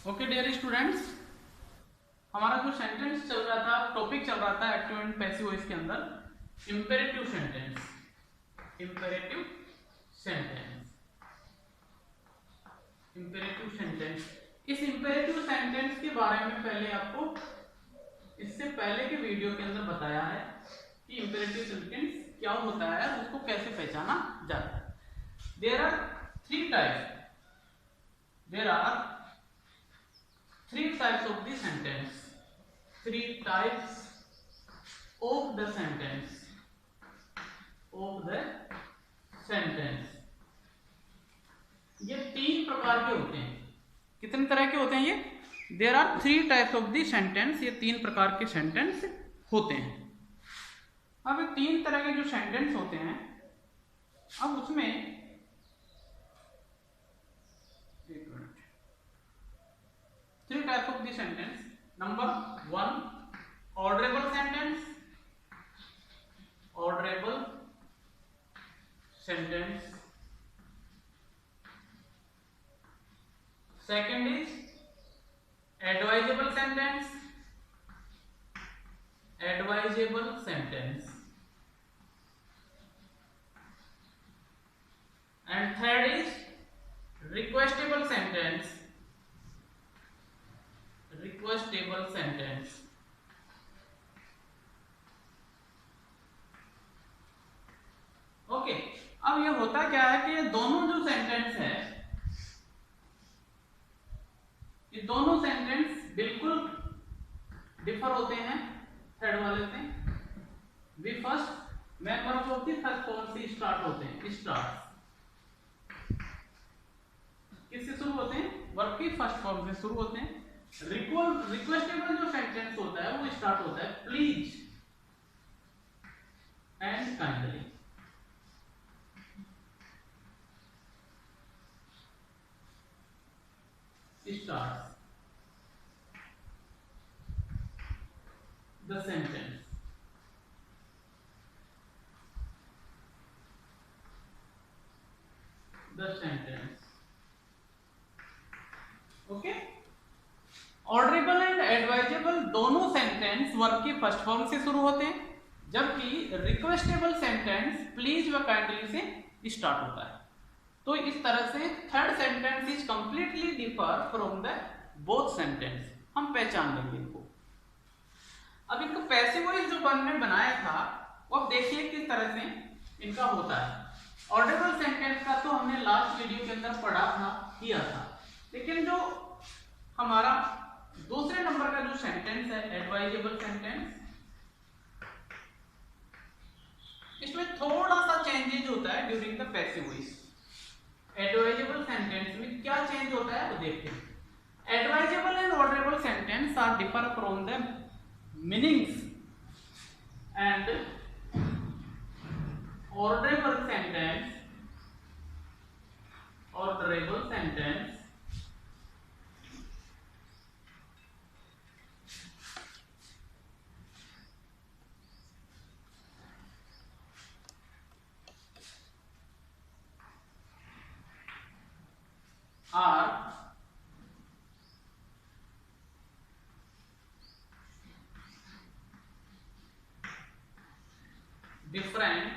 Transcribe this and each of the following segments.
Okay dear students, हमारा जो sentence चल रहा था, टॉपिक चल रहा था एक्टिव एंड पैसिव वॉइस के अंदर imperative sentence. Imperative sentence, imperative sentence. इस इंपेरेटिव सेंटेंस के बारे में पहले आपको इससे पहले के वीडियो के अंदर बताया है कि इंपेरेटिव सेंटेंस क्या होता है, उसको कैसे पहचाना जाता है। There are three types, there are three types of the sentence, three types of the sentence, of the sentence। ये तीन प्रकार के होते हैं। कितने तरह के होते हैं ये? There are three types of the sentence, ये तीन प्रकार के सेंटेंस होते हैं। अब ये तीन तरह के जो सेंटेंस होते हैं, अब उसमें three types of the sentence. Number one, orderable sentence. Orderable sentence. Second is advisable sentence. Advisable sentence. And third is requestable sentence. Requestable sentence। Okay, अब ये होता क्या है कि ये दोनों जो सेंटेंस है, ये दोनों सेंटेंस बिल्कुल डिफर होते हैं थर्ड वाले से। वे first member of the first form से स्टार्ट होते हैं। स्टार्ट किससे शुरू होते हैं? वर्ब की फर्स्ट फॉर्म से शुरू होते हैं। रिक्वेस्टेबल जो सेंटेंस होता है वो स्टार्ट होता है please and kindly. Start the sentence, the sentence. Okay, orderable and advisable दोनों सेंटेंस वर्ब की फर्स्ट फॉर्म से शुरू होते हैं, जबकि रिक्वेस्टेबल सेंटेंस प्लीज व काइंडली से स्टार्ट होता है। तो इस तरह से third sentence is completely differ from the both sentence. हम पहचान लेंगे इनको। अब इनको पैसिव वॉइस जो हमने बनाया था वो अब देखिए किस तरह से इनका होता है। ऑर्डरेबल सेंटेंस का तो हमने लास्ट वीडियो के अंदर पढ़ा था, किया था, लेकिन जो हमारा दूसरे नंबर का जो सेंटेंस है एडवाइजेबल सेंटेंस, इसमें थोड़ा सा चेंजेज होता है during the passive voice. Advisable sentence में क्या चेंज होता है वो देखते हैं। Advisable and orderable sentence are differ from the meanings and orderable sentence, orderable sentence are different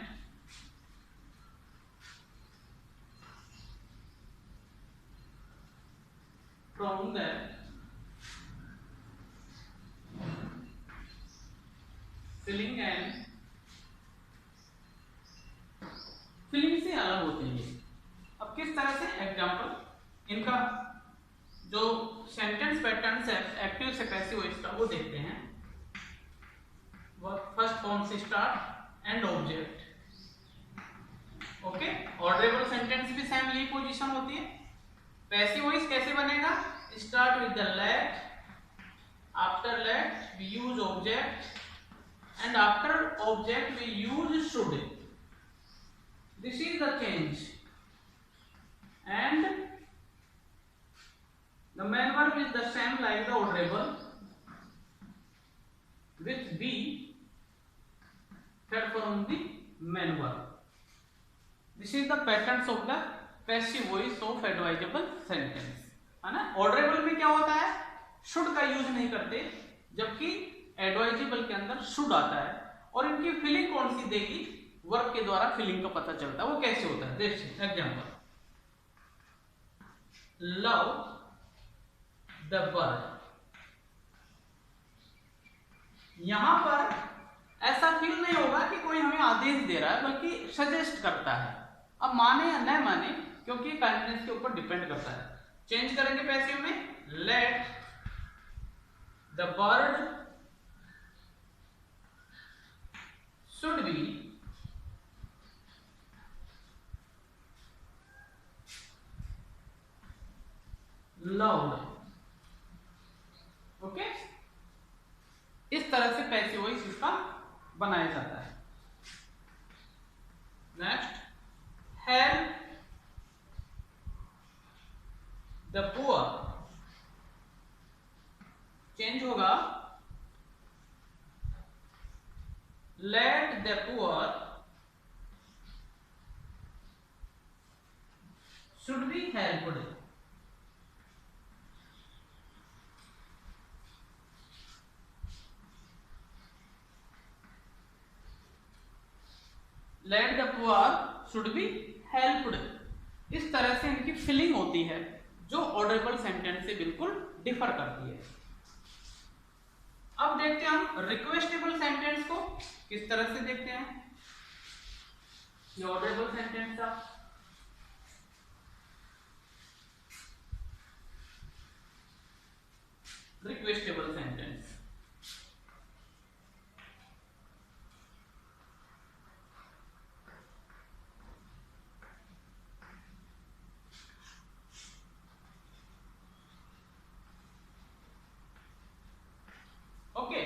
from the feeling and feeling से अलग होते हैं। अब किस तरह से? एग्जाम्पल, इनका जो सेंटेंस पैटर्न है एक्टिव से पैसिव वॉइस का वो देखते हैं। फर्स्ट फॉर्म से start and object. Okay, orderable sentence भी सेम यही पोजीशन होती है। पैसिव वॉइस कैसे बनेगा? Start with the let, after let we use object and after object we use should. This is the change and the main verb is the same like the orderable with be third form the main verb. This is the patterns of the passive voice of advisable sentence, है ना। ऑर्डरेबल में क्या होता है? Should का use नहीं करते, जबकि एडवाइजेबल के अंदर शुड आता है। और इनकी फिलिंग कौन सी देगी, वर्ब के द्वारा फिलिंग का पता चलता है। वो कैसे होता है देखिए एग्जांपल, लव द बर्ड। यहां पर ऐसा फील नहीं होगा कि कोई हमें आदेश दे रहा है, बल्कि सजेस्ट करता है। अब माने या न माने, क्योंकि काइंडनेस के ऊपर डिपेंड करता है। चेंज करेंगे पैसिव में, let the bird should be loved. Okay, इस तरह से पैसिव वॉइस इसका बनाया जाता है। Next, help the poor. Change होगा, let the poor should be helped. Let the poor should be helped. इस तरह से इनकी फिलिंग होती है, जो ऑर्डरेबल सेंटेंस से बिल्कुल डिफर करती है। अब देखते हैं हम रिक्वेस्टेबल सेंटेंस को किस तरह से देखते हैं। ये ऑर्डरेबल सेंटेंस था, requestable sentence. Okay,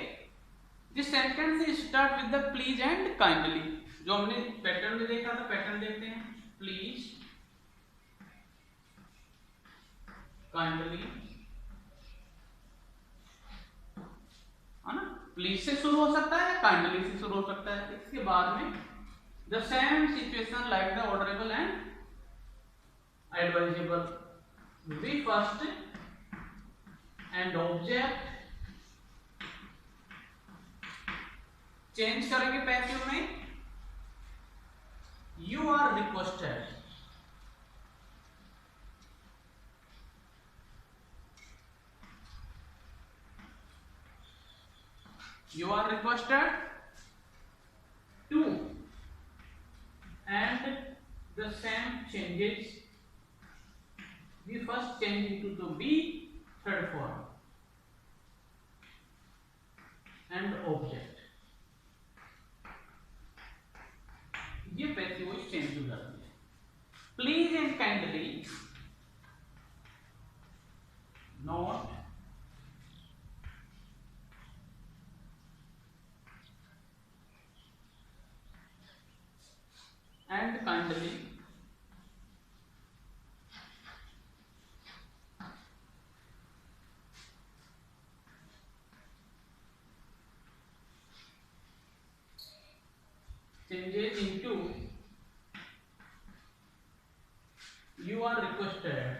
this sentence start with the please and kindly. जो हमने पैटर्न में देखा था, पैटर्न देखते हैं। प्लीज, काइंडली, है ना। प्लीज से शुरू हो सकता है, काइंडली से शुरू हो सकता है। इसके बाद में the same situation like the orderable and advisable, we first and object. Change करेंगे पैसिव में, you are requested. You are requested to, and the same changes. We first change into the be, third form, and object. ये passive voice change हो जाती है। Please and kindly, not, and kindly, changes into you are requested,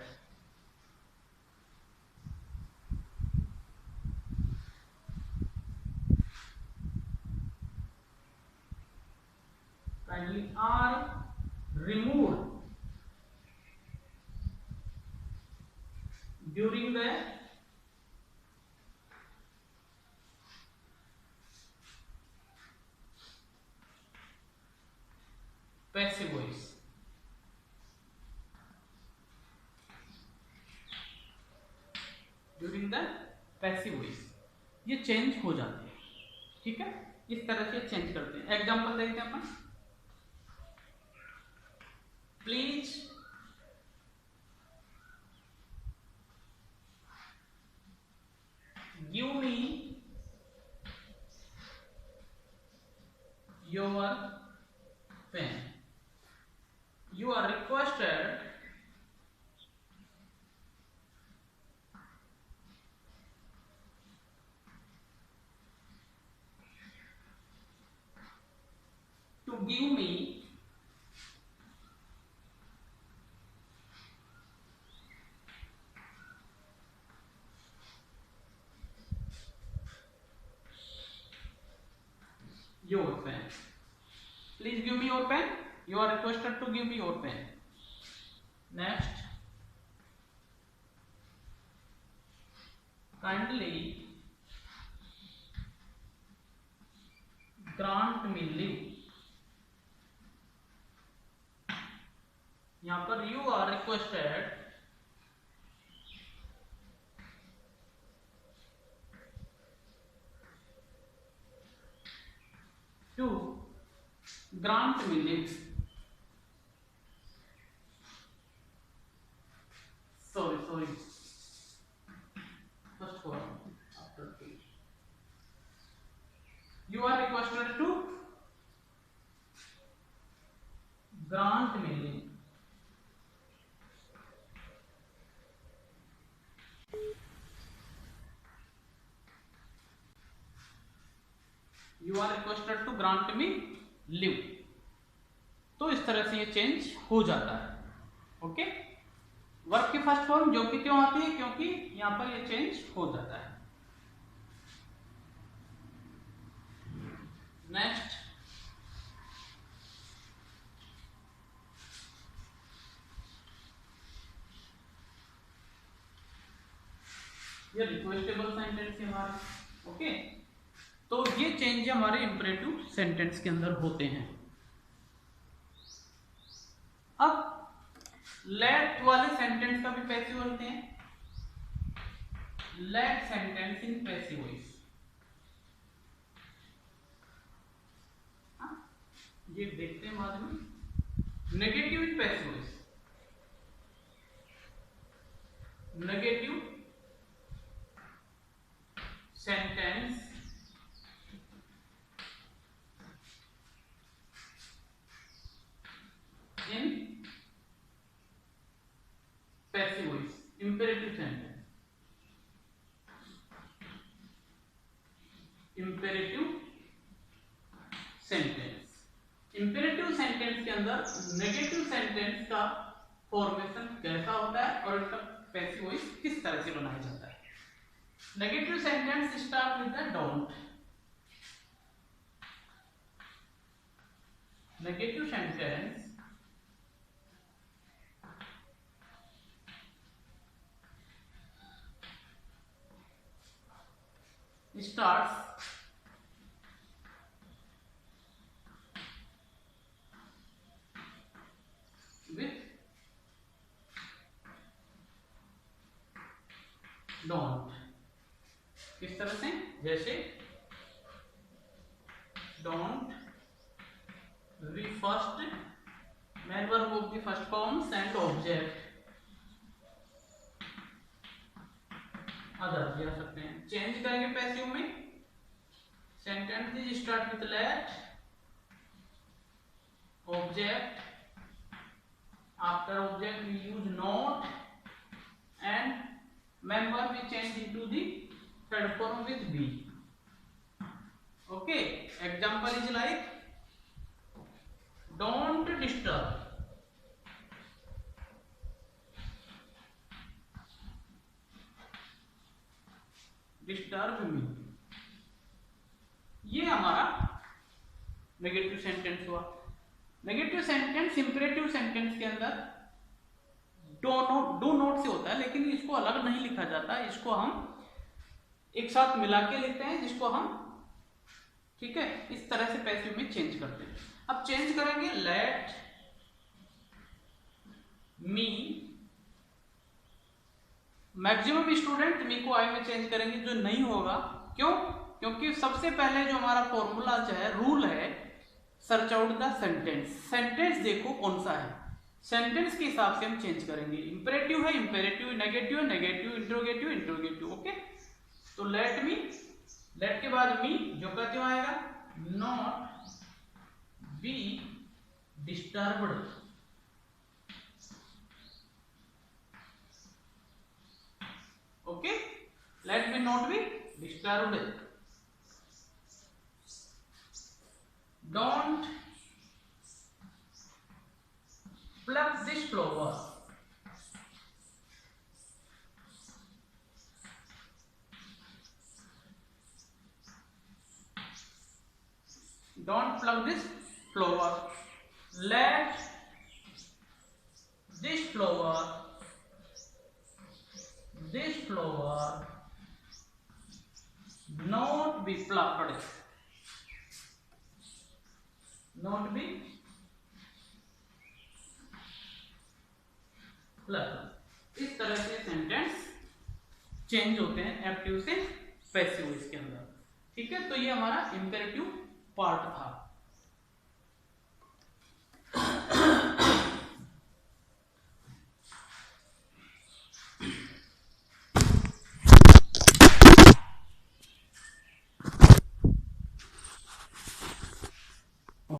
kindly are removed during the passive voice। During the passive voice ये change हो जाते हैं। ठीक है, इस तरह से चेंज करते हैं। एग्जांपल देखते हैं अपन। Please give me your pen. You are requested to give me your pen. Please give me your pen. You are requested to give me your pen. Next, kindly grant me leave. यहाँ पर you are requested to grant me leave. Sorry. First one after two. You are requested to grant me leave. You are requested to grant me leave. तो इस तरह से ये change हो जाता है। ओके, वर्ब की फर्स्ट फॉर्म जो कि क्यों आती है, क्योंकि यहां पर ये चेंज हो जाता है। नेक्स्ट, ये रिक्वेस्टेबल सेंटेंस है हमारे। ओके, तो ये चेंज हमारे इंपरेटिव सेंटेंस के अंदर होते हैं। अब लेट वाले सेंटेंस का भी पैसिव होते हैं। Let sentence in passive voice, ये देखते हैं बाद में। Negative in passive voice, negative sentence in passive voice, imperative sentence, imperative sentence, imperative sentence के अंदर नेगेटिव सेंटेंस का फॉर्मेशन कैसा होता है और इसका पैसिव वॉइस किस तरह से बनाया जाता है। Negative sentence start with the don't. Negative sentence starts with don't। किस तरह से, जैसे don't we first main verb of the first forms and object other जा सकते हैं। चेंज करेंगे पैसिव में, sentence is start with let, object, after object we use not and main verb we change into the third form with be. Okay, example is like don't disturb, disturb me. ये हमारा negative sentence हुआ। Negative sentence imperative sentence के अंदर do not से होता है, लेकिन इसको अलग नहीं लिखा जाता, इसको हम एक साथ मिला के लिखते हैं, जिसको हम, ठीक है, इस तरह से पैसिव में चेंज करते हैं। अब चेंज करेंगे लेट मी, मैक्सिमम स्टूडेंट मी को आई में चेंज करेंगे, जो नहीं होगा। क्यों? क्योंकि सबसे पहले जो हमारा फॉर्मूला जो है, रूल है, search out the sentence. Sentence देखो कौन सा है, सेंटेंस के हिसाब से हम चेंज करेंगे। इंपेरेटिव है इंपेरेटिव, नेगेटिव है नेगेटिव, इंट्रोगेटिव इंट्रोगेटिव। ओके, तो लेट मी, लेट के बाद मी जो का त्यों आएगा, not be disturbed. Okay, let me not be disturbed, don't pluck this flower, don't plug this flower, let this flower not be plucked, not be plucked। इस तरह से सेंटेंस चेंज होते हैं एक्टिव से पैसिव वॉइस के अंदर। ठीक है, तो ये हमारा इंपेरेटिव पार्ट था।